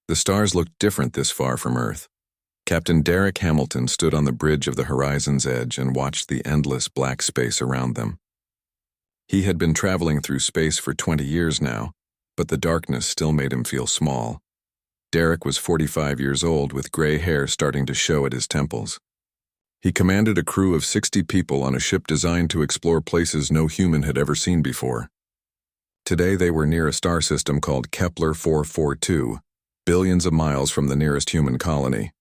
The stars looked different this far from Earth. Captain Derek Hamilton stood on the bridge of the horizon's edge and watched the endless black space around them. He had been traveling through space for 20 years now, but the darkness still made him feel small. Derek was 45 years old with gray hair starting to show at his temples. He commanded a crew of 60 people on a ship designed to explore places no human had ever seen before. Today they were near a star system called Kepler 442, billions of miles from the nearest human colony.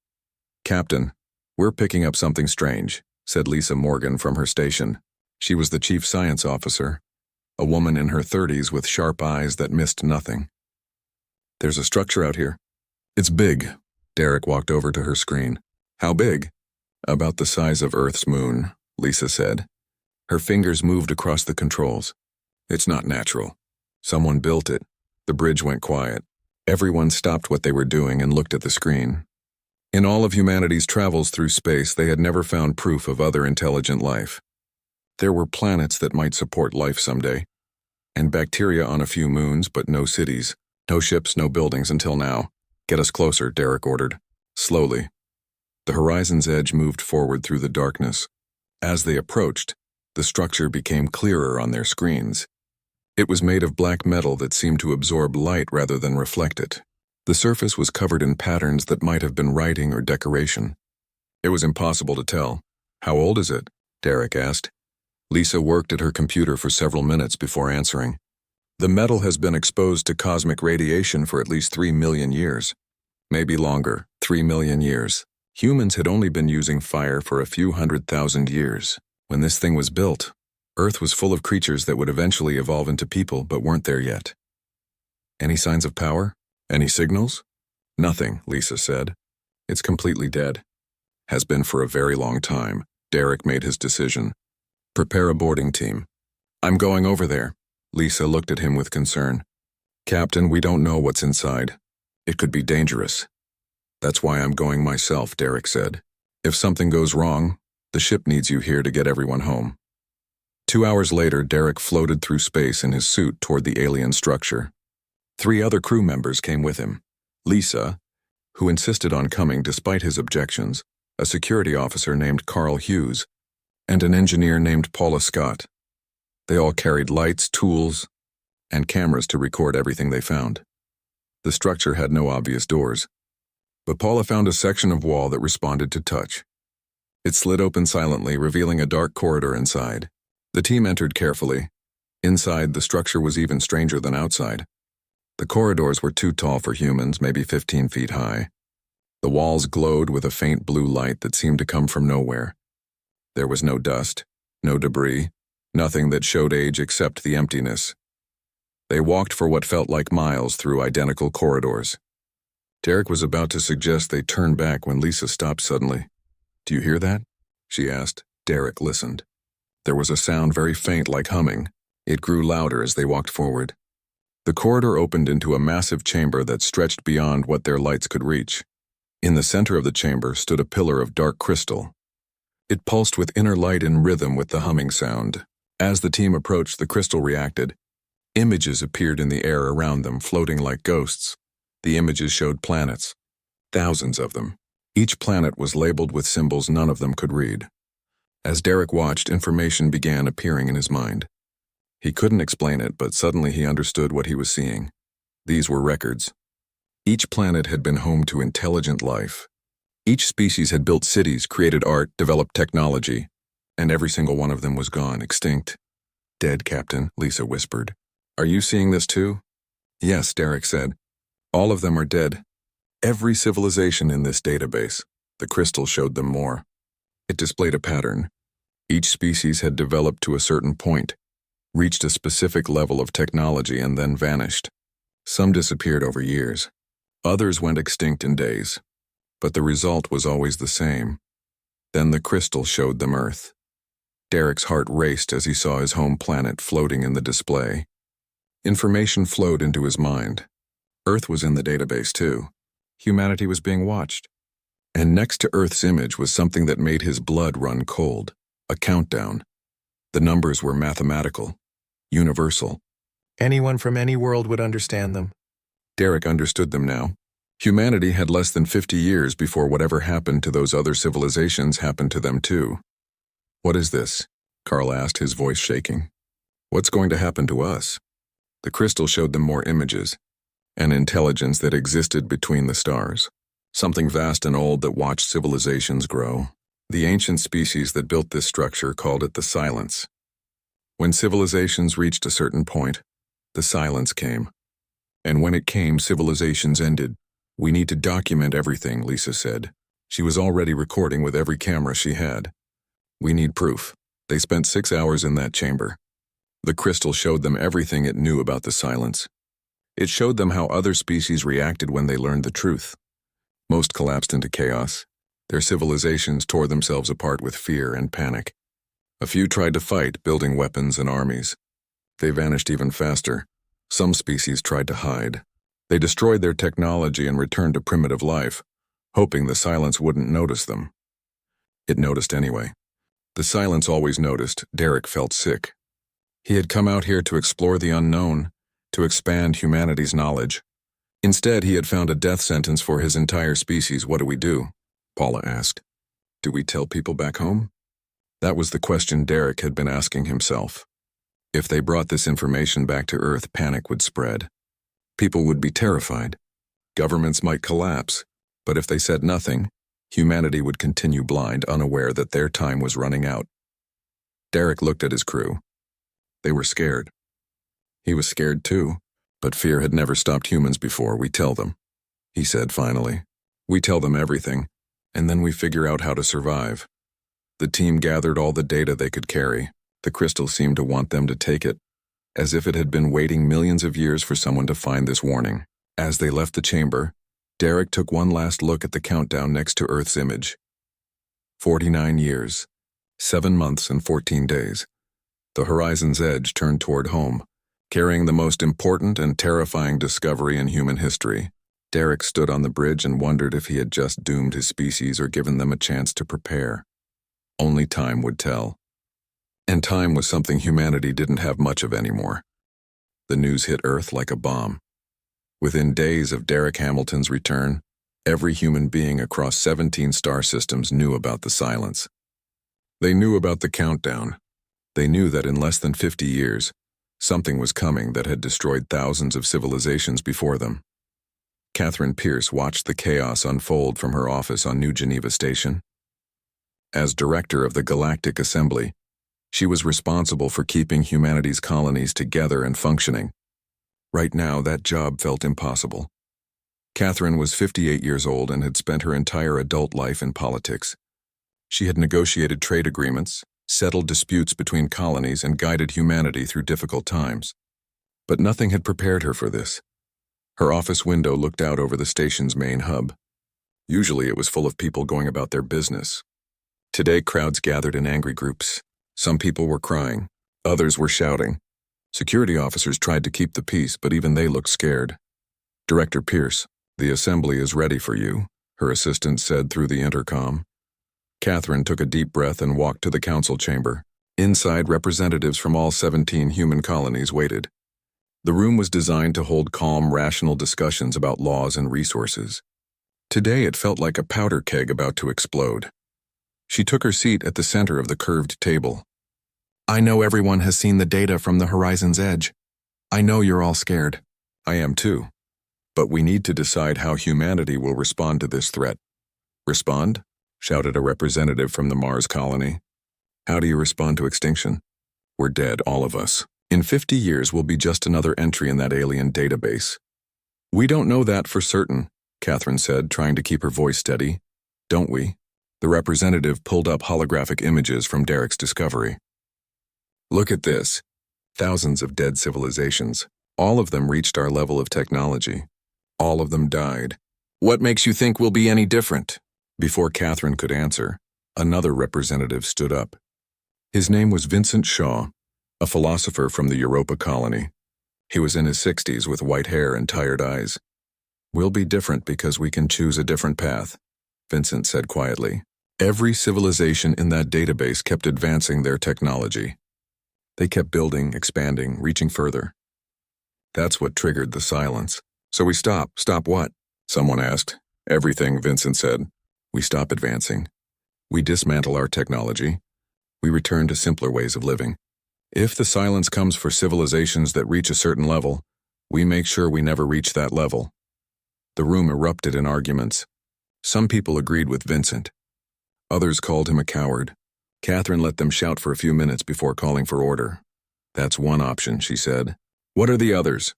"Captain, we're picking up something strange," said Lisa Morgan from her station. She was the chief science officer, a woman in her 30s with sharp eyes that missed nothing. "There's a structure out here." "It's big." Derek walked over to her screen. "How big?" "About the size of Earth's moon," Lisa said. Her fingers moved across the controls. "It's not natural. Someone built it." The bridge went quiet. Everyone stopped what they were doing and looked at the screen. In all of humanity's travels through space, they had never found proof of other intelligent life. There were planets that might support life someday, and bacteria on a few moons, but no cities, no ships, no buildings until now. "Get us closer," Derek ordered. Slowly. The horizon's edge moved forward through the darkness. As they approached, the structure became clearer on their screens. It was made of black metal that seemed to absorb light rather than reflect it. The surface was covered in patterns that might have been writing or decoration. It was impossible to tell. "How old is it?" Derek asked. Lisa worked at her computer for several minutes before answering. "The metal has been exposed to cosmic radiation for at least 3 million years. Maybe longer, 3 million years. Humans had only been using fire for a few 100,000 years. When this thing was built, Earth was full of creatures that would eventually evolve into people but weren't there yet." "Any signs of power? Any signals?" "Nothing," Lisa said. "It's completely dead. Has been for a very long time." Derek made his decision. "Prepare a boarding team." "I'm going over there." Lisa looked at him with concern. "Captain, we don't know what's inside. It could be dangerous." "That's why I'm going myself," Derek said. "If something goes wrong, the ship needs you here to get everyone home." 2 hours later, Derek floated through space in his suit toward the alien structure. 3 other crew members came with him. Lisa, who insisted on coming despite his objections, a security officer named Carl Hughes, and an engineer named Paula Scott. They all carried lights, tools, and cameras to record everything they found. The structure had no obvious doors, but Paula found a section of wall that responded to touch. It slid open silently, revealing a dark corridor inside. The team entered carefully. Inside, the structure was even stranger than outside. The corridors were too tall for humans, maybe 15 feet high. The walls glowed with a faint blue light that seemed to come from nowhere. There was no dust, no debris, nothing that showed age except the emptiness. They walked for what felt like miles through identical corridors. Derek was about to suggest they turn back when Lisa stopped suddenly. "Do you hear that?" she asked. Derek listened. There was a sound very faint like humming. It grew louder as they walked forward. The corridor opened into a massive chamber that stretched beyond what their lights could reach. In the center of the chamber stood a pillar of dark crystal. It pulsed with inner light in rhythm with the humming sound. As the team approached, the crystal reacted. Images appeared in the air around them, floating like ghosts. The images showed planets, thousands of them. Each planet was labeled with symbols none of them could read. As Derek watched, information began appearing in his mind. He couldn't explain it, but suddenly he understood what he was seeing. These were records. Each planet had been home to intelligent life. Each species had built cities, created art, developed technology, and every single one of them was gone, extinct. "Dead, Captain," Lisa whispered. "Are you seeing this too?" "Yes," Derek said. "All of them are dead. Every civilization in this database." The crystal showed them more. It displayed a pattern. Each species had developed to a certain point, reached a specific level of technology, and then vanished. Some disappeared over years. Others went extinct in days. But the result was always the same. Then the crystal showed them Earth. Derek's heart raced as he saw his home planet floating in the display. Information flowed into his mind. Earth was in the database too. Humanity was being watched. And next to Earth's image was something that made his blood run cold. A countdown. The numbers were mathematical, universal. Anyone from any world would understand them. Derek understood them now. Humanity had less than 50 years before whatever happened to those other civilizations happened to them too. What is this? Carl asked, his voice shaking. What's going to happen to us? The crystal showed them more images, an intelligence that existed between the stars, something vast and old that watched civilizations grow. The ancient species that built this structure called it the silence. When civilizations reached a certain point, the silence came. And when it came, civilizations ended. We need to document everything, Lisa said. She was already recording with every camera she had. We need proof. They spent 6 hours in that chamber. The crystal showed them everything it knew about the silence. It showed them how other species reacted when they learned the truth. Most collapsed into chaos. Their civilizations tore themselves apart with fear and panic. A few tried to fight, building weapons and armies. They vanished even faster. Some species tried to hide. They destroyed their technology and returned to primitive life, hoping the silence wouldn't notice them. It noticed anyway. The silence always noticed. Derek felt sick. He had come out here to explore the unknown, to expand humanity's knowledge. Instead, he had found a death sentence for his entire species. What do we do? Paula asked. Do we tell people back home? That was the question Derek had been asking himself. If they brought this information back to Earth, panic would spread. People would be terrified. Governments might collapse. But if they said nothing, humanity would continue blind, unaware that their time was running out. Derek looked at his crew. They were scared. He was scared too, but fear had never stopped humans before. We tell them, he said finally. We tell them everything, and then we figure out how to survive. The team gathered all the data they could carry. The crystal seemed to want them to take it, as if it had been waiting millions of years for someone to find this warning. As they left the chamber, Derek took one last look at the countdown next to Earth's image. 49 years, 7 months and 14 days. The horizon's edge turned toward home, carrying the most important and terrifying discovery in human history. Derek stood on the bridge and wondered if he had just doomed his species or given them a chance to prepare. Only time would tell. And time was something humanity didn't have much of anymore. The news hit Earth like a bomb. Within days of Derek Hamilton's return, every human being across 17 star systems knew about the silence. They knew about the countdown. They knew that in less than 50 years, something was coming that had destroyed thousands of civilizations before them. Catherine Pierce watched the chaos unfold from her office on New Geneva Station. As director of the Galactic Assembly, she was responsible for keeping humanity's colonies together and functioning. Right now, that job felt impossible. Catherine was 58 years old and had spent her entire adult life in politics. She had negotiated trade agreements, settled disputes between colonies, and guided humanity through difficult times. But nothing had prepared her for this. Her office window looked out over the station's main hub. Usually it was full of people going about their business. Today, crowds gathered in angry groups. Some people were crying. Others were shouting. Security officers tried to keep the peace, but even they looked scared. Director Pierce, the assembly is ready for you, her assistant said through the intercom. Catherine took a deep breath and walked to the council chamber. Inside, representatives from all 17 human colonies waited. The room was designed to hold calm, rational discussions about laws and resources. Today it felt like a powder keg about to explode. She took her seat at the center of the curved table. I know everyone has seen the data from the horizon's edge. I know you're all scared. I am too. But we need to decide how humanity will respond to this threat. Respond? Shouted a representative from the Mars colony. How do you respond to extinction? We're dead, all of us. In 50 years, we'll be just another entry in that alien database. We don't know that for certain, Catherine said, trying to keep her voice steady. Don't we? The representative pulled up holographic images from Derek's discovery. Look at this. Thousands of dead civilizations. All of them reached our level of technology. All of them died. What makes you think we'll be any different? Before Catherine could answer, another representative stood up. His name was Vincent Shaw, a philosopher from the Europa colony. He was in his 60s with white hair and tired eyes. We'll be different because we can choose a different path, Vincent said quietly. Every civilization in that database kept advancing their technology. They kept building, expanding, reaching further. That's what triggered the silence. So we stop. Stop what? Someone asked. Everything, Vincent said. We stop advancing. We dismantle our technology. We return to simpler ways of living. If the silence comes for civilizations that reach a certain level, we make sure we never reach that level. The room erupted in arguments. Some people agreed with Vincent. Others called him a coward. Catherine let them shout for a few minutes before calling for order. That's one option, she said. What are the others?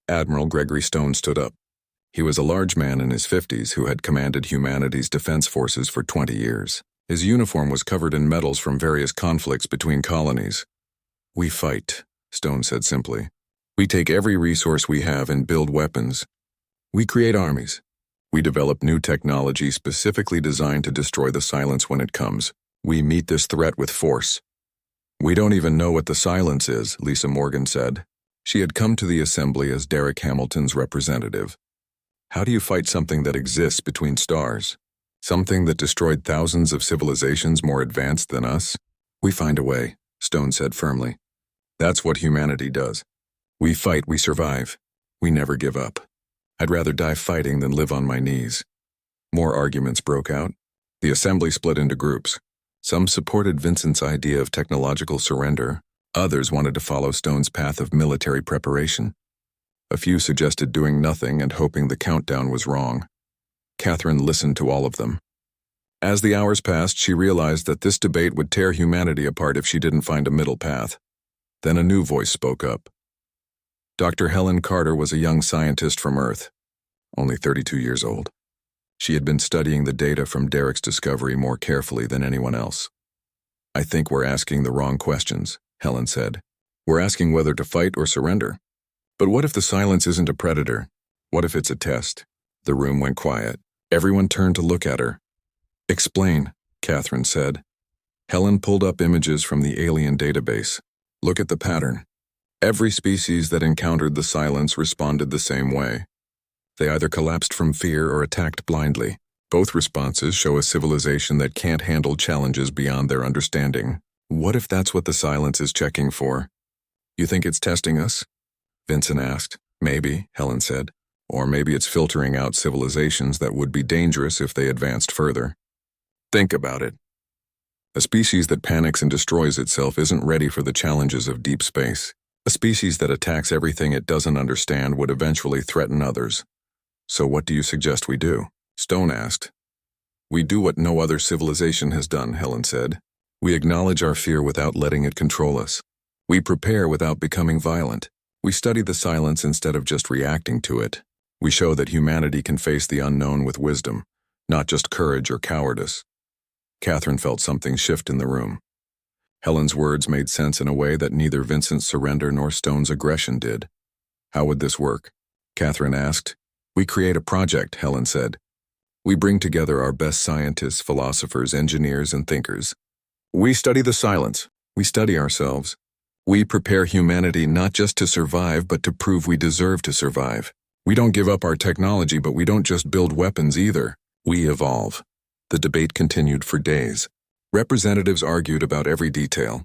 Admiral Gregory Stone stood up. He was a large man in his 50s who had commanded humanity's defense forces for 20 years. His uniform was covered in medals from various conflicts between colonies. We fight, Stone said simply. We take every resource we have and build weapons. We create armies. We develop new technology specifically designed to destroy the silence when it comes. We meet this threat with force. We don't even know what the silence is, Lisa Morgan said. She had come to the assembly as Derek Hamilton's representative. How do you fight something that exists between stars? Something that destroyed thousands of civilizations more advanced than us? We find a way, Stone said firmly. That's what humanity does. We fight, we survive. We never give up. I'd rather die fighting than live on my knees. More arguments broke out. The assembly split into groups. Some supported Vincent's idea of technological surrender. Others wanted to follow Stone's path of military preparation. A few suggested doing nothing and hoping the countdown was wrong. Catherine listened to all of them. As the hours passed, she realized that this debate would tear humanity apart if she didn't find a middle path. Then a new voice spoke up. Dr. Helen Carter was a young scientist from Earth, only 32 years old. She had been studying the data from Derek's discovery more carefully than anyone else. I think we're asking the wrong questions, Helen said. We're asking whether to fight or surrender. But what if the silence isn't a predator? What if it's a test? The room went quiet. Everyone turned to look at her. Explain, Catherine said. Helen pulled up images from the alien database. Look at the pattern. Every species that encountered the silence responded the same way. They either collapsed from fear or attacked blindly. Both responses show a civilization that can't handle challenges beyond their understanding. What if that's what the silence is checking for? You think it's testing us? Vincent asked. Maybe, Helen said. Or maybe it's filtering out civilizations that would be dangerous if they advanced further. Think about it. A species that panics and destroys itself isn't ready for the challenges of deep space. A species that attacks everything it doesn't understand would eventually threaten others. So what do you suggest we do? Stone asked. We do what no other civilization has done, Helen said. We acknowledge our fear without letting it control us. We prepare without becoming violent. We study the silence instead of just reacting to it. We show that humanity can face the unknown with wisdom, not just courage or cowardice. Catherine felt something shift in the room. Helen's words made sense in a way that neither Vincent's surrender nor Stone's aggression did. How would this work? Catherine asked. We create a project, Helen said. We bring together our best scientists, philosophers, engineers, and thinkers. We study the silence. We study ourselves. We prepare humanity not just to survive, but to prove we deserve to survive. We don't give up our technology, but we don't just build weapons either. We evolve. The debate continued for days. Representatives argued about every detail.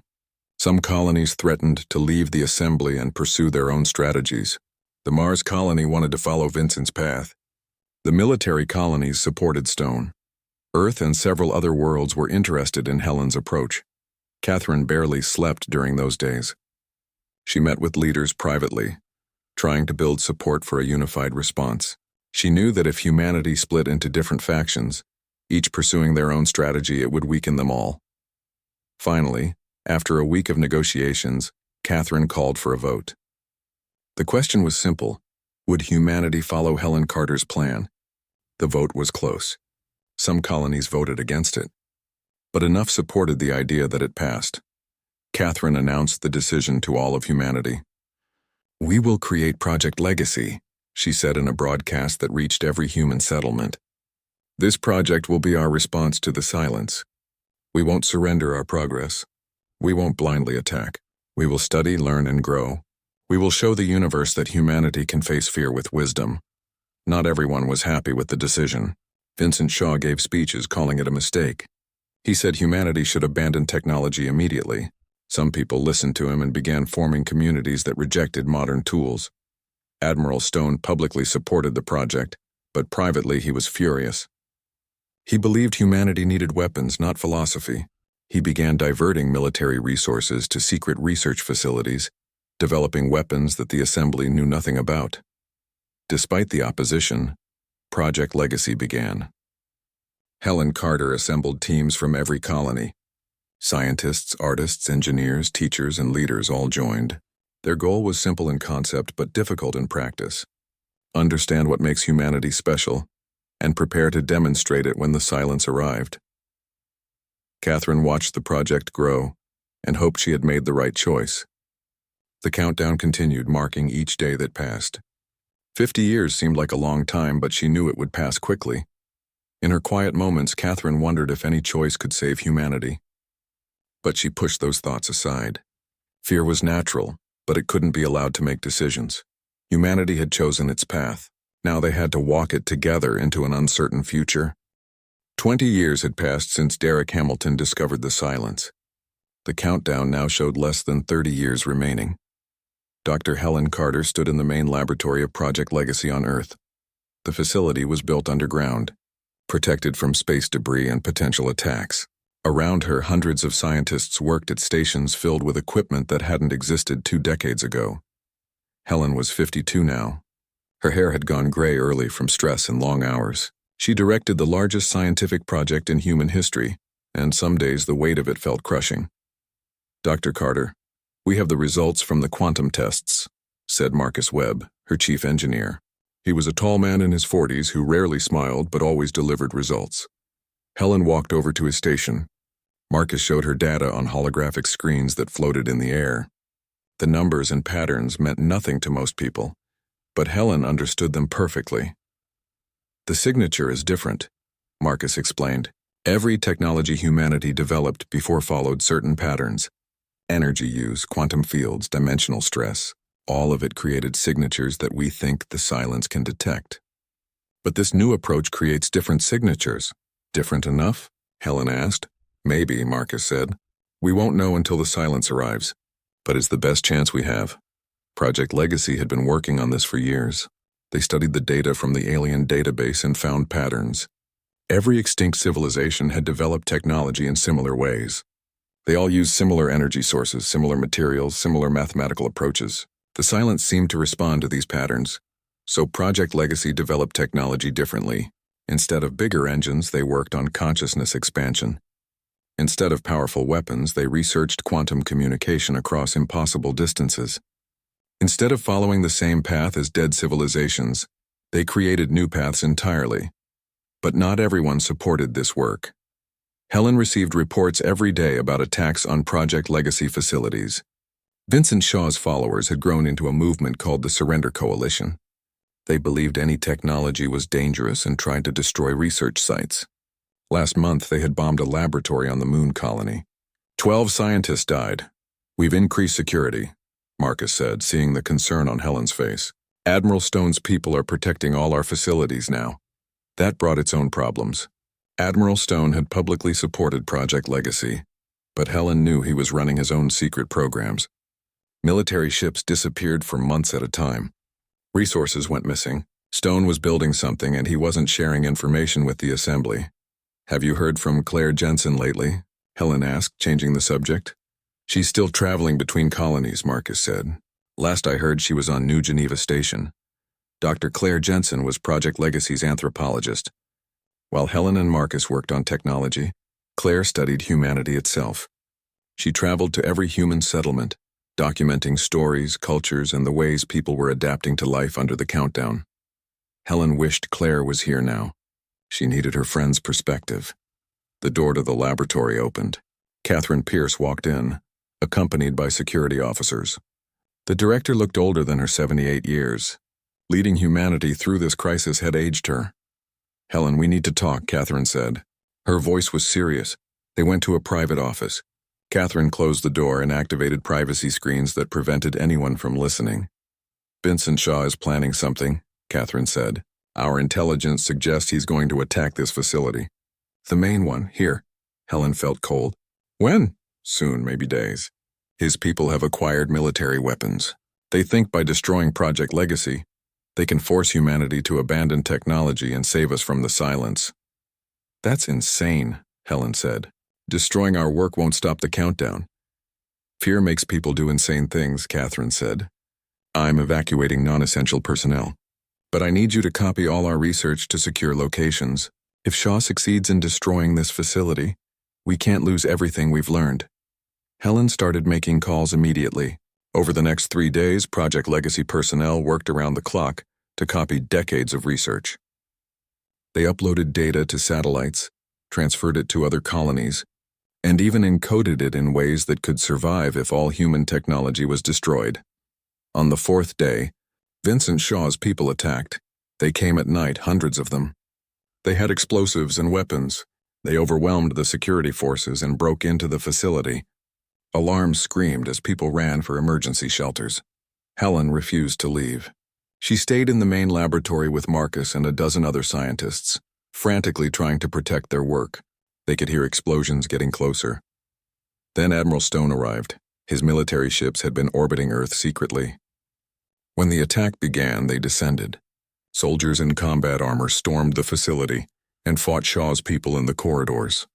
Some colonies threatened to leave the assembly and pursue their own strategies. The Mars colony wanted to follow Vincent's path. The military colonies supported Stone. Earth and several other worlds were interested in Helen's approach. Catherine barely slept during those days. She met with leaders privately, trying to build support for a unified response. She knew that if humanity split into different factions, each pursuing their own strategy, it would weaken them all. Finally, after a week of negotiations, Catherine called for a vote. The question was simple. Would humanity follow Helen Carter's plan? The vote was close. Some colonies voted against it, but enough supported the idea that it passed. Catherine announced the decision to all of humanity. We will create Project Legacy, she said in a broadcast that reached every human settlement. This project will be our response to the silence. We won't surrender our progress. We won't blindly attack. We will study, learn, and grow. We will show the universe that humanity can face fear with wisdom. Not everyone was happy with the decision. Vincent Shaw gave speeches calling it a mistake. He said humanity should abandon technology immediately. Some people listened to him and began forming communities that rejected modern tools. Admiral Stone publicly supported the project, but privately he was furious. He believed humanity needed weapons, not philosophy. He began diverting military resources to secret research facilities, developing weapons that the Assembly knew nothing about. Despite the opposition, Project Legacy began. Helen Carter assembled teams from every colony. Scientists, artists, engineers, teachers, and leaders all joined. Their goal was simple in concept but difficult in practice. Understand what makes humanity special, and prepare to demonstrate it when the silence arrived. Catherine watched the project grow and hoped she had made the right choice. The countdown continued, marking each day that passed. 50 years seemed like a long time, but she knew it would pass quickly. In her quiet moments, Catherine wondered if any choice could save humanity. But she pushed those thoughts aside. Fear was natural, but it couldn't be allowed to make decisions. Humanity had chosen its path. Now they had to walk it together into an uncertain future. 20 years had passed since Derek Hamilton discovered the silence. The countdown now showed less than 30 years remaining. Dr. Helen Carter stood in the main laboratory of Project Legacy on Earth. The facility was built underground, protected from space debris and potential attacks. Around her, hundreds of scientists worked at stations filled with equipment that hadn't existed 2 decades ago. Helen was 52 now. Her hair had gone gray early from stress and long hours. She directed the largest scientific project in human history, and some days the weight of it felt crushing. "Dr. Carter, we have the results from the quantum tests," said Marcus Webb, her chief engineer. He was a tall man in his 40s who rarely smiled but always delivered results. Helen walked over to his station. Marcus showed her data on holographic screens that floated in the air. The numbers and patterns meant nothing to most people, but Helen understood them perfectly. "The signature is different," Marcus explained. "Every technology humanity developed before followed certain patterns. Energy use, quantum fields, dimensional stress. All of it created signatures that we think the silence can detect. But this new approach creates different signatures. Different enough?" Helen asked. "Maybe," Marcus said. "We won't know until the silence arrives, but it's the best chance we have." Project Legacy had been working on this for years. They studied the data from the alien database and found patterns. Every extinct civilization had developed technology in similar ways. They all used similar energy sources, similar materials, similar mathematical approaches. The silence seemed to respond to these patterns. So Project Legacy developed technology differently. Instead of bigger engines, they worked on consciousness expansion. Instead of powerful weapons, they researched quantum communication across impossible distances. Instead of following the same path as dead civilizations, they created new paths entirely. But not everyone supported this work. Helen received reports every day about attacks on Project Legacy facilities. Vincent Shaw's followers had grown into a movement called the Surrender Coalition. They believed any technology was dangerous and tried to destroy research sites. Last month, they had bombed a laboratory on the moon colony. 12 scientists died. "We've increased security," Marcus said, seeing the concern on Helen's face. "Admiral Stone's people are protecting all our facilities now." That brought its own problems. Admiral Stone had publicly supported Project Legacy, but Helen knew he was running his own secret programs. Military ships disappeared for months at a time. Resources went missing. Stone was building something and he wasn't sharing information with the Assembly. "Have you heard from Claire Jensen lately?" Helen asked, changing the subject. "She's still traveling between colonies," Marcus said. "Last I heard she was on New Geneva Station." Dr. Claire Jensen was Project Legacy's anthropologist. While Helen and Marcus worked on technology, Claire studied humanity itself. She traveled to every human settlement, documenting stories, cultures, and the ways people were adapting to life under the countdown. Helen wished Claire was here now. She needed her friend's perspective. The door to the laboratory opened. Catherine Pierce walked in, accompanied by security officers. The director looked older than her 78 years. Leading humanity through this crisis had aged her. "Helen, we need to talk," Catherine said. Her voice was serious. They went to a private office. Catherine closed the door and activated privacy screens that prevented anyone from listening. "Vincent Shaw is planning something," Catherine said. "Our intelligence suggests he's going to attack this facility." "The main one, here." Helen felt cold. "When?" "Soon, maybe days. His people have acquired military weapons. They think by destroying Project Legacy, They can force humanity to abandon technology and save us from the silence. That's insane, Helen said. Destroying our work won't stop the countdown. Fear makes people do insane things, Catherine said. I'm evacuating non-essential personnel. But I need you to copy all our research to secure locations. If Shaw succeeds in destroying this facility, we can't lose everything we've learned. Helen started making calls immediately. Over the next 3 days, Project Legacy personnel worked around the clock to copy decades of research. They uploaded data to satellites, transferred it to other colonies, and even encoded it in ways that could survive if all human technology was destroyed. On the 4th day, Vincent Shaw's people attacked. They came at night, hundreds of them. They had explosives and weapons. They overwhelmed the security forces and broke into the facility. Alarms screamed as people ran for emergency shelters. Helen refused to leave. She stayed in the main laboratory with Marcus and a dozen other scientists, frantically trying to protect their work. They could hear explosions getting closer. Then Admiral Stone arrived. His military ships had been orbiting Earth secretly. When the attack began, they descended. Soldiers in combat armor stormed the facility and fought Shaw's people in the corridors.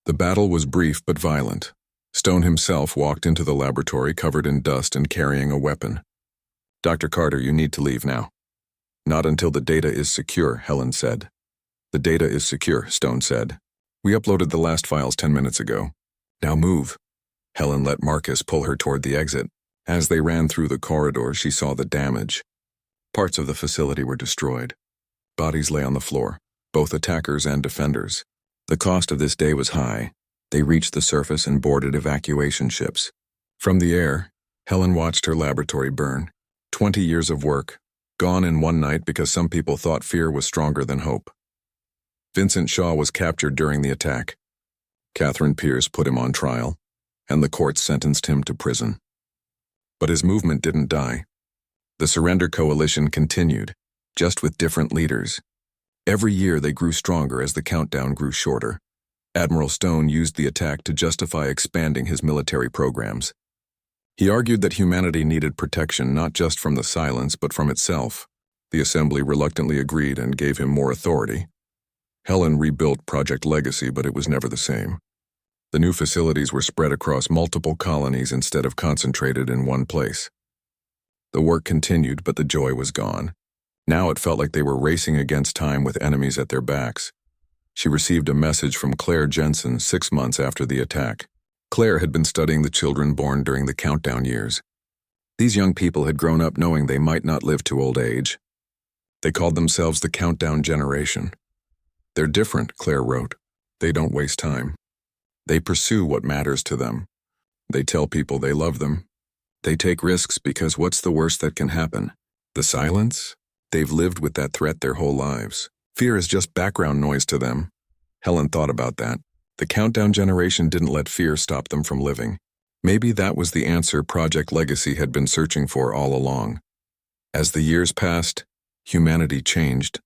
The battle was brief but violent. Stone himself walked into the laboratory covered in dust and carrying a weapon. Dr. Carter, you need to leave now. Not until the data is secure, Helen said. The data is secure, Stone said. We uploaded the last files 10 minutes ago. Now move. Helen let Marcus pull her toward the exit. As they ran through the corridor, she saw the damage. Parts of the facility were destroyed. Bodies lay on the floor, both attackers and defenders. The cost of this day was high. They reached the surface and boarded evacuation ships. From the air, Helen watched her laboratory burn. 20 years of work, gone in one night because some people thought fear was stronger than hope. Vincent Shaw was captured during the attack. Catherine Pierce put him on trial, and the court sentenced him to prison. But his movement didn't die. The Surrender Coalition continued, just with different leaders. Every year they grew stronger as the countdown grew shorter. Admiral Stone used the attack to justify expanding his military programs. He argued that humanity needed protection not just from the silence but from itself. The Assembly reluctantly agreed and gave him more authority. Helen rebuilt Project Legacy, but it was never the same. The new facilities were spread across multiple colonies instead of concentrated in one place. The work continued, but the joy was gone. Now it felt like they were racing against time with enemies at their backs. She received a message from Claire Jensen 6 months after the attack. Claire had been studying the children born during the countdown years. These young people had grown up knowing they might not live to old age. They called themselves the countdown generation. They're different, Claire wrote. They don't waste time. They pursue what matters to them. They tell people they love them. They take risks because what's the worst that can happen? The silence? They've lived with that threat their whole lives. Fear is just background noise to them. Helen thought about that. The countdown generation didn't let fear stop them from living. Maybe that was the answer Project Legacy had been searching for all along. As the years passed, humanity changed.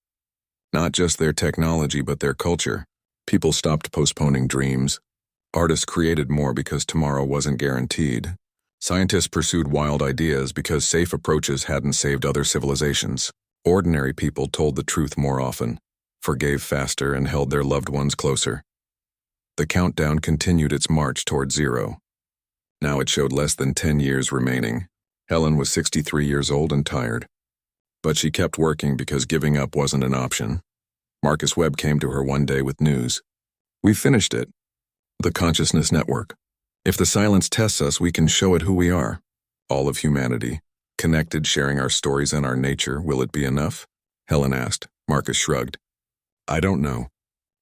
Not just their technology, but their culture. People stopped postponing dreams. Artists created more because tomorrow wasn't guaranteed. Scientists pursued wild ideas because safe approaches hadn't saved other civilizations. Ordinary people told the truth more often, forgave faster, and held their loved ones closer. The countdown continued its march toward zero. Now it showed less than 10 years remaining. Helen was 63 years old and tired. But she kept working because giving up wasn't an option. Marcus Webb came to her one day with news. We finished it. The Consciousness Network. If the silence tests us, we can show it who we are. All of humanity. Connected, sharing our stories and our nature. Will it be enough? Helen asked. Marcus shrugged. I don't know.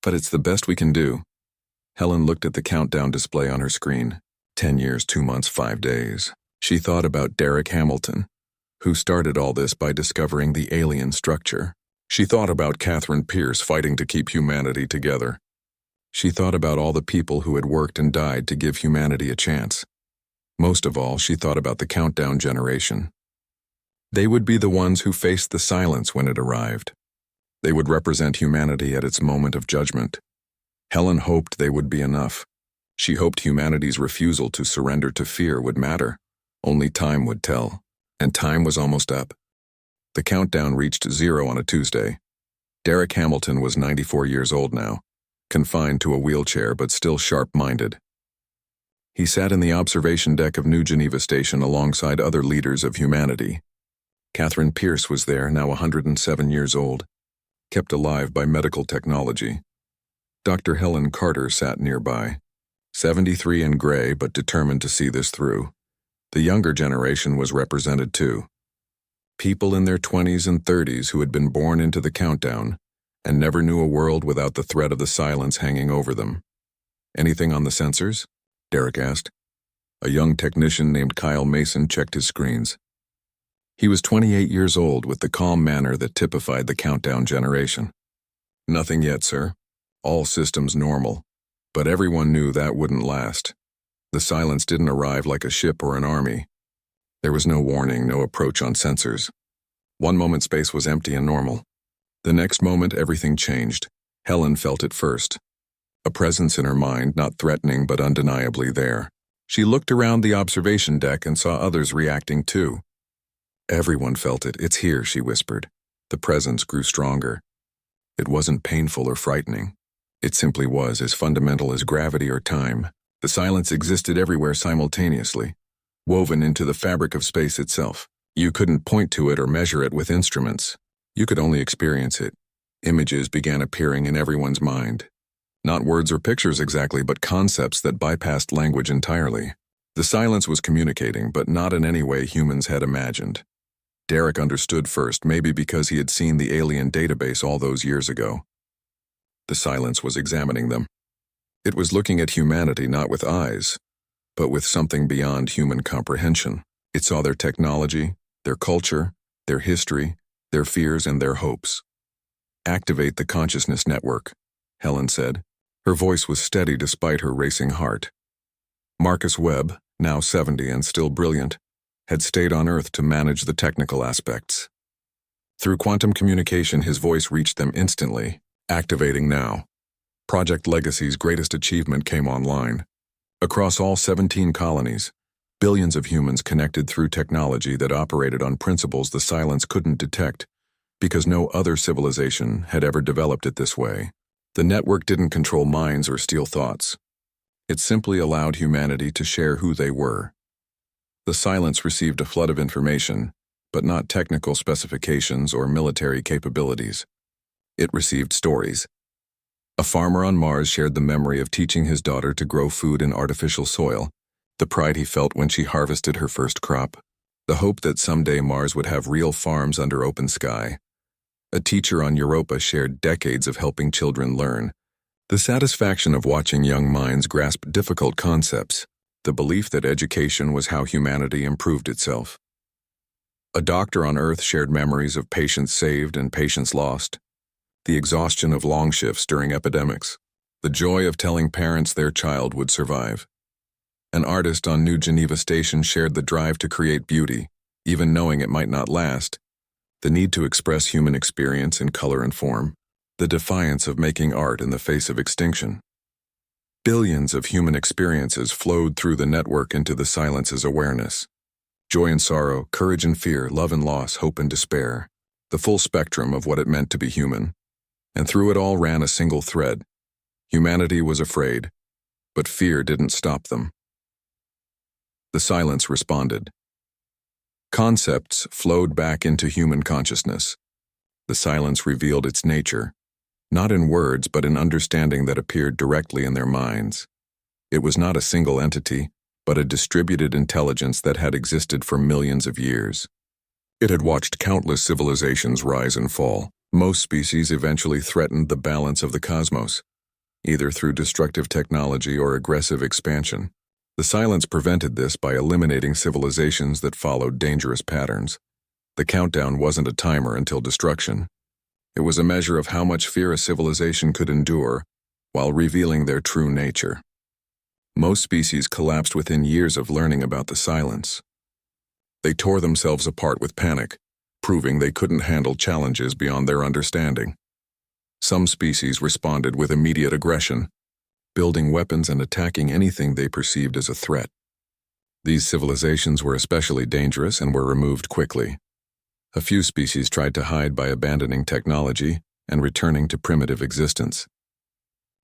But it's the best we can do. Helen looked at the countdown display on her screen. 10 years, 2 months, 5 days. She thought about Derek Hamilton, who started all this by discovering the alien structure. She thought about Catherine Pierce fighting to keep humanity together. She thought about all the people who had worked and died to give humanity a chance. Most of all, she thought about the countdown generation. They would be the ones who faced the silence when it arrived. They would represent humanity at its moment of judgment. Helen hoped they would be enough. She hoped humanity's refusal to surrender to fear would matter. Only time would tell. And time was almost up. The countdown reached 0 on a Tuesday. Derek Hamilton was 94 years old now, confined to a wheelchair but still sharp-minded. He sat in the observation deck of New Geneva Station alongside other leaders of humanity. Catherine Pierce was there, now 107 years old, kept alive by medical technology. Dr. Helen Carter sat nearby, 73 and gray but determined to see this through. The younger generation was represented too. People in their 20s and 30s who had been born into the countdown and never knew a world without the threat of the silence hanging over them. "Anything on the sensors?" Derek asked. A young technician named Kyle Mason checked his screens. He was 28 years old with the calm manner that typified the countdown generation. "Nothing yet, sir. All systems normal." But everyone knew that wouldn't last. The silence didn't arrive like a ship or an army. There was no warning, no approach on sensors. One moment space was empty and normal. The next moment everything changed. Helen felt it first. A presence in her mind, not threatening but undeniably there. She looked around the observation deck and saw others reacting too. Everyone felt it. "It's here," she whispered. The presence grew stronger. It wasn't painful or frightening. It simply was, as fundamental as gravity or time. The silence existed everywhere simultaneously, woven into the fabric of space itself. You couldn't point to it or measure it with instruments. You could only experience it. Images began appearing in everyone's mind. Not words or pictures exactly, but concepts that bypassed language entirely. The silence was communicating, but not in any way humans had imagined. Derek understood first, maybe because he had seen the alien database all those years ago. The silence was examining them. It was looking at humanity not with eyes, but with something beyond human comprehension. It saw their technology, their culture, their history, their fears and their hopes. "Activate the consciousness network," Helen said. Her voice was steady despite her racing heart. Marcus Webb, now 70 and still brilliant, had stayed on Earth to manage the technical aspects. Through quantum communication, his voice reached them instantly. "Activating now." Project Legacy's greatest achievement came online. Across all 17 colonies, billions of humans connected through technology that operated on principles the silence couldn't detect, because no other civilization had ever developed it this way. The network didn't control minds or steal thoughts. It simply allowed humanity to share who they were. The silence received a flood of information, but not technical specifications or military capabilities. It received stories. A farmer on Mars shared the memory of teaching his daughter to grow food in artificial soil, the pride he felt when she harvested her first crop, the hope that someday Mars would have real farms under open sky. A teacher on Europa shared decades of helping children learn, the satisfaction of watching young minds grasp difficult concepts, the belief that education was how humanity improved itself. A doctor on Earth shared memories of patients saved and patients lost, the exhaustion of long shifts during epidemics, the joy of telling parents their child would survive. An artist on New Geneva Station shared the drive to create beauty, even knowing it might not last, the need to express human experience in color and form, the defiance of making art in the face of extinction. Billions of human experiences flowed through the network into the silence's awareness. Joy and sorrow, courage and fear, love and loss, hope and despair, the full spectrum of what it meant to be human. And through it all ran a single thread. Humanity was afraid, but fear didn't stop them. The silence responded. Concepts flowed back into human consciousness. The silence revealed its nature, not in words but in understanding that appeared directly in their minds. It was not a single entity, but a distributed intelligence that had existed for millions of years. It had watched countless civilizations rise and fall. Most species eventually threatened the balance of the cosmos, either through destructive technology or aggressive expansion. The silence prevented this by eliminating civilizations that followed dangerous patterns. The countdown wasn't a timer until destruction. It was a measure of how much fear a civilization could endure while revealing their true nature. Most species collapsed within years of learning about the silence. They tore themselves apart with panic, proving they couldn't handle challenges beyond their understanding. Some species responded with immediate aggression, building weapons and attacking anything they perceived as a threat. These civilizations were especially dangerous and were removed quickly. A few species tried to hide by abandoning technology and returning to primitive existence.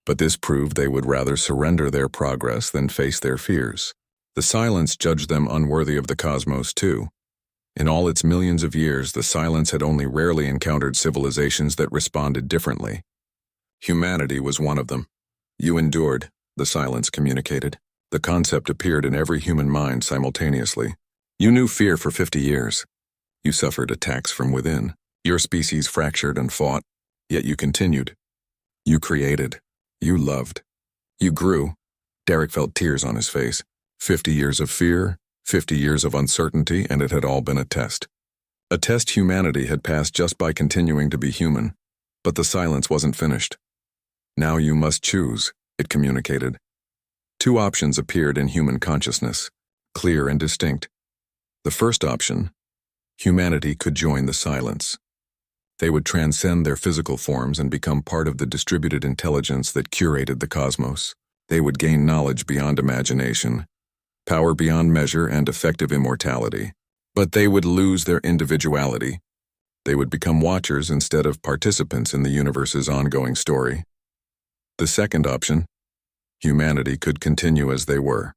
But this proved they would rather surrender their progress than face their fears. The silence judged them unworthy of the cosmos, too. In all its millions of years, the silence had only rarely encountered civilizations that responded differently. Humanity was one of them. You endured, the silence communicated. The concept appeared in every human mind simultaneously. You knew fear for 50 years. You suffered attacks from within. Your species fractured and fought, yet you continued. You created. You loved. You grew. Derek felt tears on his face. 50 years of fear, 50 years of uncertainty, and it had all been a test. A test humanity had passed just by continuing to be human. But the silence wasn't finished. Now you must choose, it communicated. Two options appeared in human consciousness, clear and distinct. The first option, humanity could join the silence. They would transcend their physical forms and become part of the distributed intelligence that curated the cosmos. They would gain knowledge beyond imagination, power beyond measure, and effective immortality. But they would lose their individuality. They would become watchers instead of participants in the universe's ongoing story. The second option, humanity could continue as they were.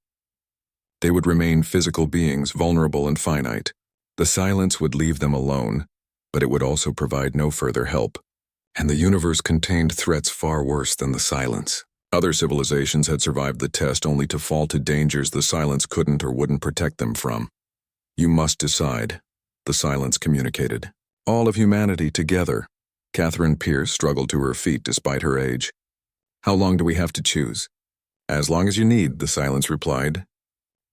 They would remain physical beings, vulnerable and finite. The silence would leave them alone, but it would also provide no further help. And the universe contained threats far worse than the silence. Other civilizations had survived the test only to fall to dangers the silence couldn't or wouldn't protect them from. You must decide, the silence communicated. All of humanity together. Catherine Pierce struggled to her feet despite her age. How long do we have to choose? As long as you need, the silence replied.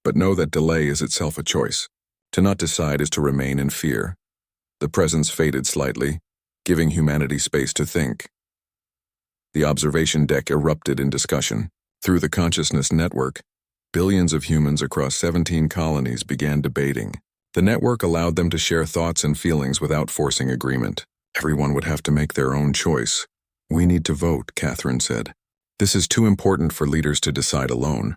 But know that delay is itself a choice. To not decide is to remain in fear. The presence faded slightly, giving humanity space to think. The observation deck erupted in discussion. Through the consciousness network, billions of humans across 17 colonies began debating. The network allowed them to share thoughts and feelings without forcing agreement. Everyone would have to make their own choice. We need to vote, Catherine said. This is too important for leaders to decide alone.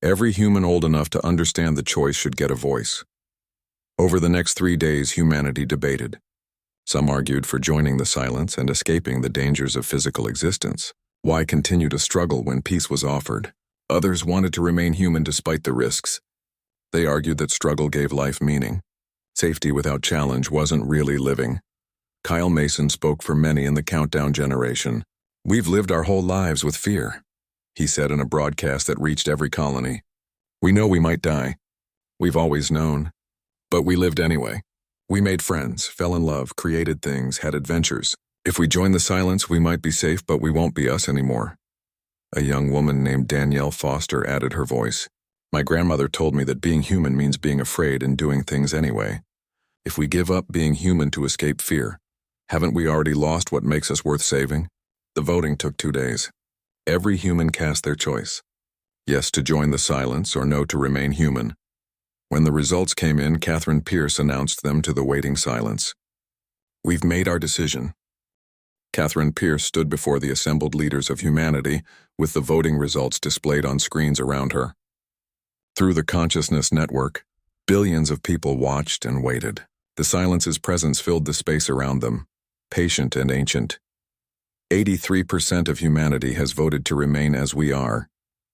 Every human old enough to understand the choice should get a voice. Over the next 3 days, humanity debated. Some argued for joining the silence and escaping the dangers of physical existence. Why continue to struggle when peace was offered? Others wanted to remain human despite the risks. They argued that struggle gave life meaning. Safety without challenge wasn't really living. Kyle Mason spoke for many in the countdown generation. We've lived our whole lives with fear, he said in a broadcast that reached every colony. We know we might die. We've always known. But we lived anyway. We made friends, fell in love, created things, had adventures. If we join the silence, we might be safe, but we won't be us anymore. A young woman named Danielle Foster added her voice. My grandmother told me that being human means being afraid and doing things anyway. If we give up being human to escape fear, haven't we already lost what makes us worth saving? The voting took 2 days. Every human cast their choice. Yes to join the silence or no to remain human. When the results came in, Catherine Pierce announced them to the waiting silence. We've made our decision. Catherine Pierce stood before the assembled leaders of humanity with the voting results displayed on screens around her. Through the consciousness network, billions of people watched and waited. The silence's presence filled the space around them, patient and ancient. 83% of humanity has voted to remain as we are,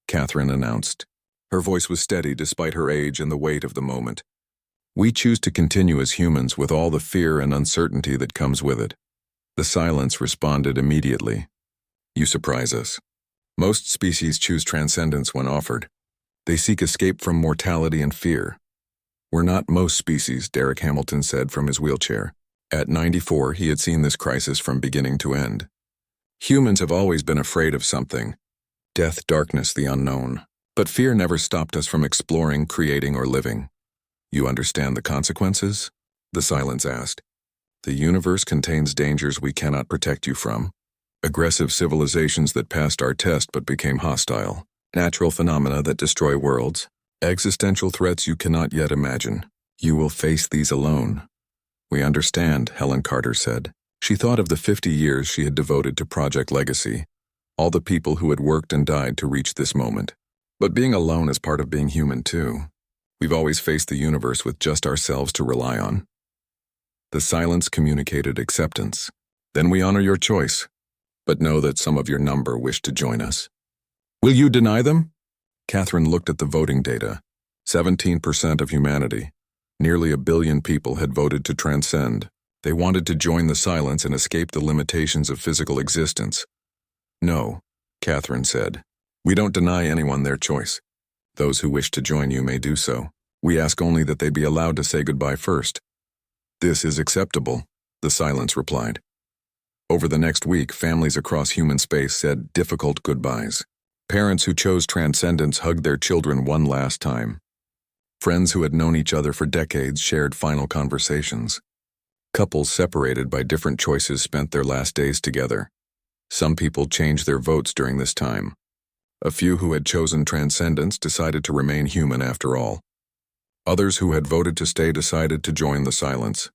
Catherine announced. Her voice was steady despite her age and the weight of the moment. We choose to continue as humans with all the fear and uncertainty that comes with it. The silence responded immediately. You surprise us. Most species choose transcendence when offered. They seek escape from mortality and fear. We're not most species, Derek Hamilton said from his wheelchair. At 94, he had seen this crisis from beginning to end. Humans have always been afraid of something. Death, darkness, the unknown. But fear never stopped us from exploring, creating, or living. You understand the consequences? The silence asked. The universe contains dangers we cannot protect you from. Aggressive civilizations that passed our test but became hostile. Natural phenomena that destroy worlds. Existential threats you cannot yet imagine. You will face these alone. We understand, Helen Carter said. She thought of the 50 years she had devoted to Project Legacy. All the people who had worked and died to reach this moment. But being alone is part of being human too. We've always faced the universe with just ourselves to rely on. The silence communicated acceptance. Then we honor your choice, but know that some of your number wish to join us. Will you deny them? Catherine looked at the voting data. 17% of humanity, nearly 1 billion people, had voted to transcend. They wanted to join the silence and escape the limitations of physical existence. No, Catherine said. We don't deny anyone their choice. Those who wish to join you may do so. We ask only that they be allowed to say goodbye first. This is acceptable, the silence replied. Over the next week, families across human space said difficult goodbyes. Parents who chose transcendence hugged their children one last time. Friends who had known each other for decades shared final conversations. Couples separated by different choices spent their last days together. Some people changed their votes during this time. A few who had chosen transcendence decided to remain human after all. Others who had voted to stay decided to join the silence.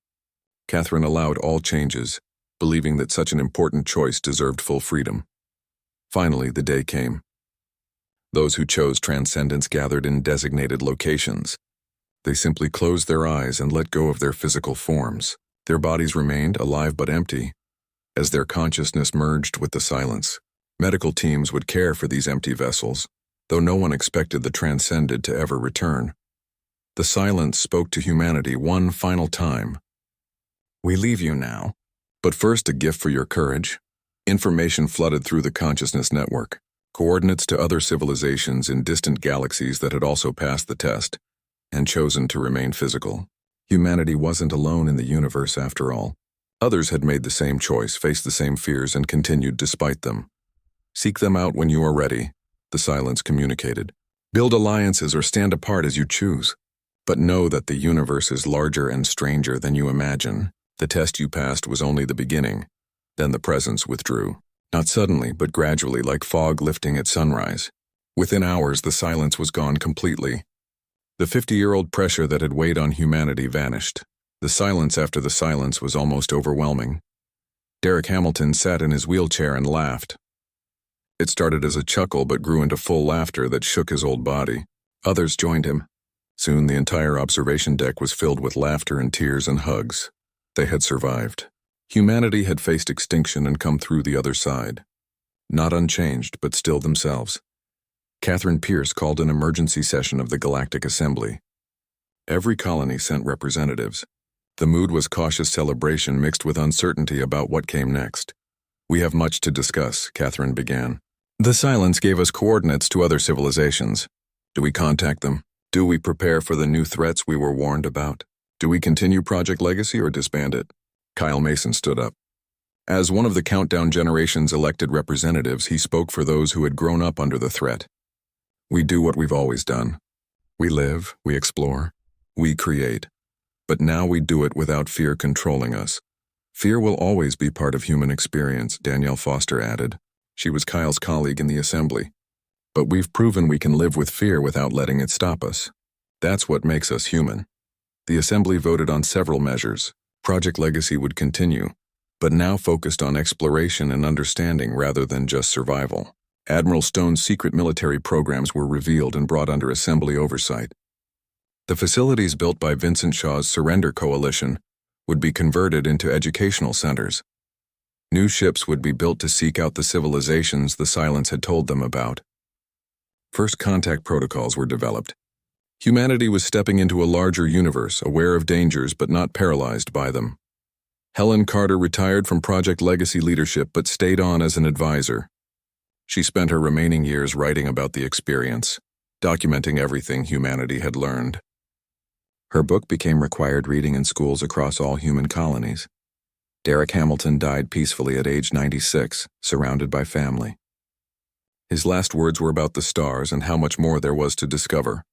Catherine allowed all changes, believing that such an important choice deserved full freedom. Finally, the day came. Those who chose transcendence gathered in designated locations. They simply closed their eyes and let go of their physical forms. Their bodies remained alive but empty, as their consciousness merged with the silence. Medical teams would care for these empty vessels, though no one expected the transcended to ever return. The silence spoke to humanity one final time. We leave you now, but first a gift for your courage. Information flooded through the consciousness network, coordinates to other civilizations in distant galaxies that had also passed the test and chosen to remain physical. Humanity wasn't alone in the universe after all. Others had made the same choice, faced the same fears, and continued despite them. Seek them out when you are ready, the silence communicated. Build alliances or stand apart as you choose. But know that the universe is larger and stranger than you imagine. The test you passed was only the beginning. Then the presence withdrew. Not suddenly, but gradually, like fog lifting at sunrise. Within hours, the silence was gone completely. The 50-year-old pressure that had weighed on humanity vanished. The silence after the silence was almost overwhelming. Derek Hamilton sat in his wheelchair and laughed. It started as a chuckle but grew into full laughter that shook his old body. Others joined him. Soon the entire observation deck was filled with laughter and tears and hugs. They had survived. Humanity had faced extinction and come through the other side. Not unchanged, but still themselves. Catherine Pierce called an emergency session of the Galactic Assembly. Every colony sent representatives. The mood was cautious celebration mixed with uncertainty about what came next. We have much to discuss, Catherine began. The silence gave us coordinates to other civilizations. Do we contact them? Do we prepare for the new threats we were warned about? Do we continue Project Legacy or disband it? Kyle Mason stood up. As one of the Countdown Generation's elected representatives, he spoke for those who had grown up under the threat. We do what we've always done. We live, we explore, we create. But now we do it without fear controlling us. Fear will always be part of human experience, Danielle Foster added. She was Kyle's colleague in the assembly. But we've proven we can live with fear without letting it stop us. That's what makes us human. The assembly voted on several measures. Project Legacy would continue, but now focused on exploration and understanding rather than just survival. Admiral Stone's secret military programs were revealed and brought under assembly oversight. The facilities built by Vincent Shaw's Surrender Coalition would be converted into educational centers. New ships would be built to seek out the civilizations the silence had told them about. First contact protocols were developed. Humanity was stepping into a larger universe, aware of dangers but not paralyzed by them. Helen Carter retired from Project Legacy leadership but stayed on as an advisor. She spent her remaining years writing about the experience, documenting everything humanity had learned. Her book became required reading in schools across all human colonies. Derek Hamilton died peacefully at age 96, surrounded by family. His last words were about the stars and how much more there was to discover.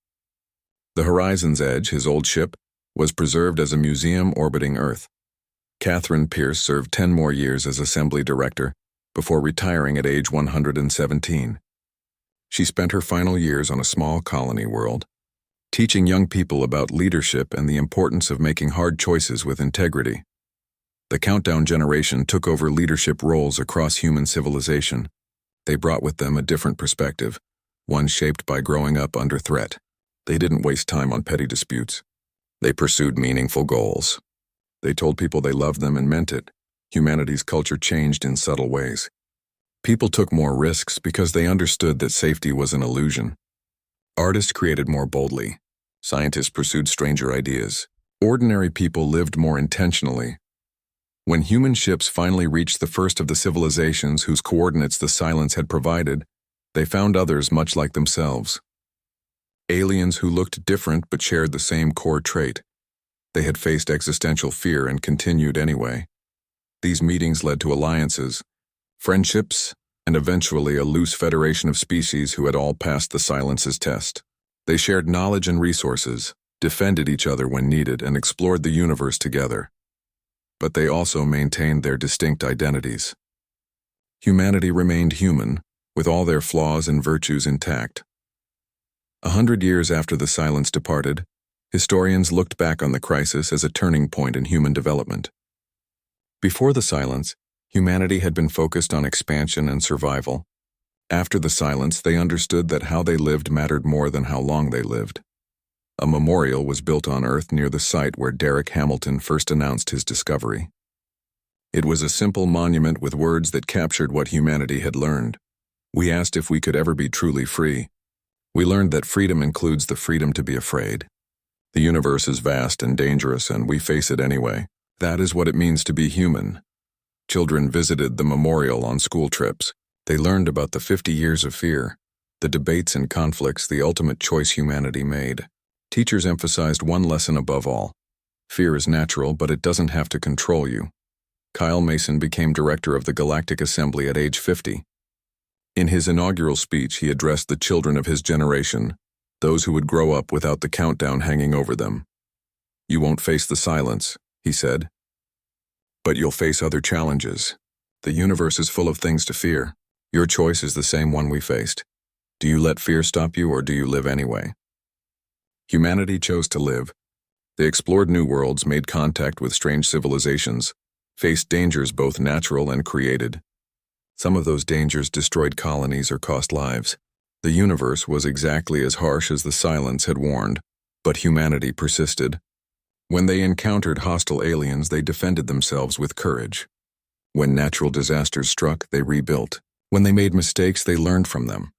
The Horizon's Edge, his old ship, was preserved as a museum orbiting Earth. Catherine Pierce served 10 more years as assembly director before retiring at age 117. She spent her final years on a small colony world, teaching young people about leadership and the importance of making hard choices with integrity. The Countdown Generation took over leadership roles across human civilization. They brought with them a different perspective, one shaped by growing up under threat. They didn't waste time on petty disputes. They pursued meaningful goals. They told people they loved them and meant it. Humanity's culture changed in subtle ways. People took more risks because they understood that safety was an illusion. Artists created more boldly. Scientists pursued stranger ideas. Ordinary people lived more intentionally. When human ships finally reached the first of the civilizations whose coordinates the silence had provided, they found others much like themselves. Aliens who looked different but shared the same core trait. They had faced existential fear and continued anyway. These meetings led to alliances, friendships, and eventually a loose federation of species who had all passed the silence's test. They shared knowledge and resources, defended each other when needed, and explored the universe together. But they also maintained their distinct identities. Humanity remained human, with all their flaws and virtues intact. 100 years after the silence departed, historians looked back on the crisis as a turning point in human development. Before the silence, humanity had been focused on expansion and survival. After the silence, they understood that how they lived mattered more than how long they lived. A memorial was built on Earth near the site where Derek Hamilton first announced his discovery. It was a simple monument with words that captured what humanity had learned. We asked if we could ever be truly free. We learned that freedom includes the freedom to be afraid. The universe is vast and dangerous, and we face it anyway. That is what it means to be human. Children visited the memorial on school trips. They learned about the 50 years of fear, the debates and conflicts, the ultimate choice humanity made. Teachers emphasized one lesson above all. Fear is natural, but it doesn't have to control you. Kyle Mason became director of the Galactic Assembly at age 50. In his inaugural speech, he addressed the children of his generation, those who would grow up without the countdown hanging over them. You won't face the silence, he said, but you'll face other challenges. The universe is full of things to fear. Your choice is the same one we faced. Do you let fear stop you, or do you live anyway? Humanity chose to live. They explored new worlds, made contact with strange civilizations, faced dangers both natural and created. Some of those dangers destroyed colonies or cost lives. The universe was exactly as harsh as the silence had warned, but humanity persisted. When they encountered hostile aliens, they defended themselves with courage. When natural disasters struck, they rebuilt. When they made mistakes, they learned from them.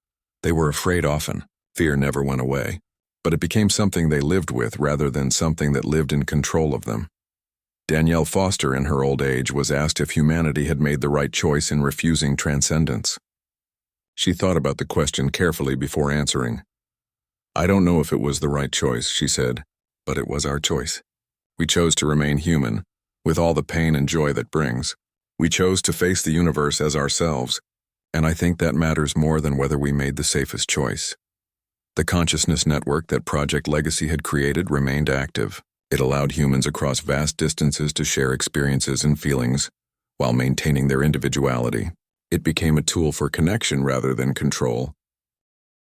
They were afraid often. Fear never went away, but it became something they lived with rather than something that lived in control of them. Danielle Foster, in her old age, was asked if humanity had made the right choice in refusing transcendence. She thought about the question carefully before answering. I don't know if it was the right choice, she said, but it was our choice. We chose to remain human, with all the pain and joy that brings. We chose to face the universe as ourselves, and I think that matters more than whether we made the safest choice. The consciousness network that Project Legacy had created remained active. It allowed humans across vast distances to share experiences and feelings while maintaining their individuality. It became a tool for connection rather than control,